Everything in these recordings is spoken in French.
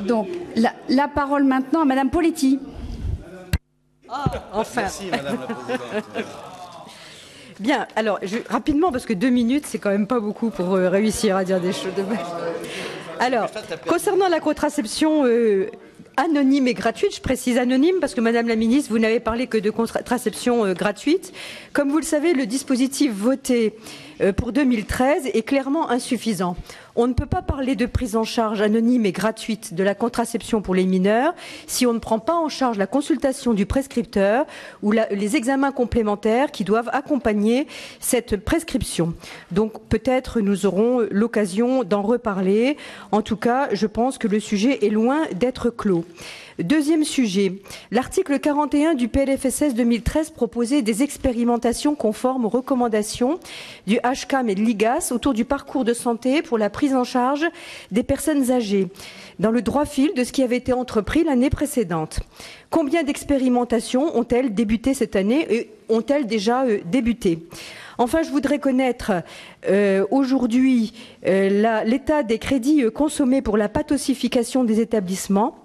Donc, la parole maintenant à Madame Poletti. Enfin. Merci, Madame la Présidente. Bien, alors, rapidement, parce que 2 minutes, c'est quand même pas beaucoup pour réussir à dire des choses. Alors, concernant la contraception anonyme et gratuite, je précise anonyme parce que Madame la Ministre, vous n'avez parlé que de contraception gratuite. Comme vous le savez, le dispositif voté pour 2013 est clairement insuffisant. On ne peut pas parler de prise en charge anonyme et gratuite de la contraception pour les mineurs si on ne prend pas en charge la consultation du prescripteur ou les examens complémentaires qui doivent accompagner cette prescription. Donc peut-être nous aurons l'occasion d'en reparler. En tout cas, je pense que le sujet est loin d'être clos. Deuxième sujet, l'article 41 du PLFSS 2013 proposait des expérimentations conformes aux recommandations du HCAM et de l'IGAS autour du parcours de santé pour la prise en charge des personnes âgées, dans le droit fil de ce qui avait été entrepris l'année précédente. Combien d'expérimentations ont-elles débuté cette année et ont-elles déjà débuté ? Enfin, je voudrais connaître aujourd'hui l'état des crédits consommés pour la pathosification des établissements.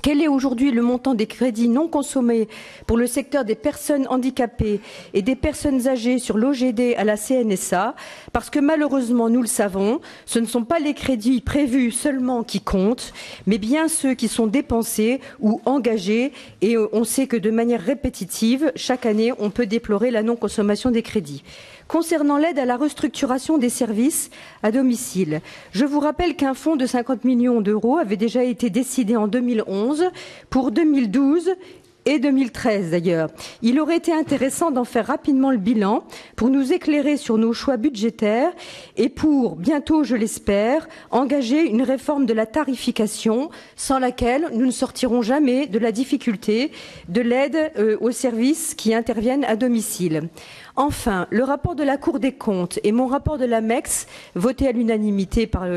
Quel est aujourd'hui le montant des crédits non consommés pour le secteur des personnes handicapées et des personnes âgées sur l'OGD à la CNSA? Parce que malheureusement, nous le savons, ce ne sont pas les crédits prévus seulement qui comptent, mais bien ceux qui sont dépensés ou engagés. Et on sait que de manière répétitive, chaque année, on peut déplorer la non-consommation des crédits. Concernant l'aide à la restructuration des services à domicile, je vous rappelle qu'un fonds de 50 millions d'euros avait déjà été décidé en 2011 pour 2012 et 2013 d'ailleurs. Il aurait été intéressant d'en faire rapidement le bilan pour nous éclairer sur nos choix budgétaires et pour, bientôt je l'espère, engager une réforme de la tarification sans laquelle nous ne sortirons jamais de la difficulté de l'aide aux services qui interviennent à domicile. Enfin, le rapport de la Cour des comptes et mon rapport de l'AMEX, voté à l'unanimité par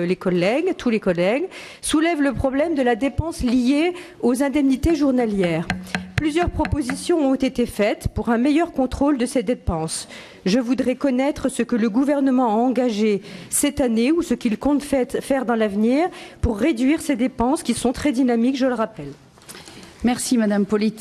tous les collègues, soulèvent le problème de la dépense liée aux indemnités journalières. Plusieurs propositions ont été faites pour un meilleur contrôle de ces dépenses. Je voudrais connaître ce que le gouvernement a engagé cette année ou ce qu'il compte faire dans l'avenir pour réduire ces dépenses qui sont très dynamiques, je le rappelle. Merci Madame Poletti.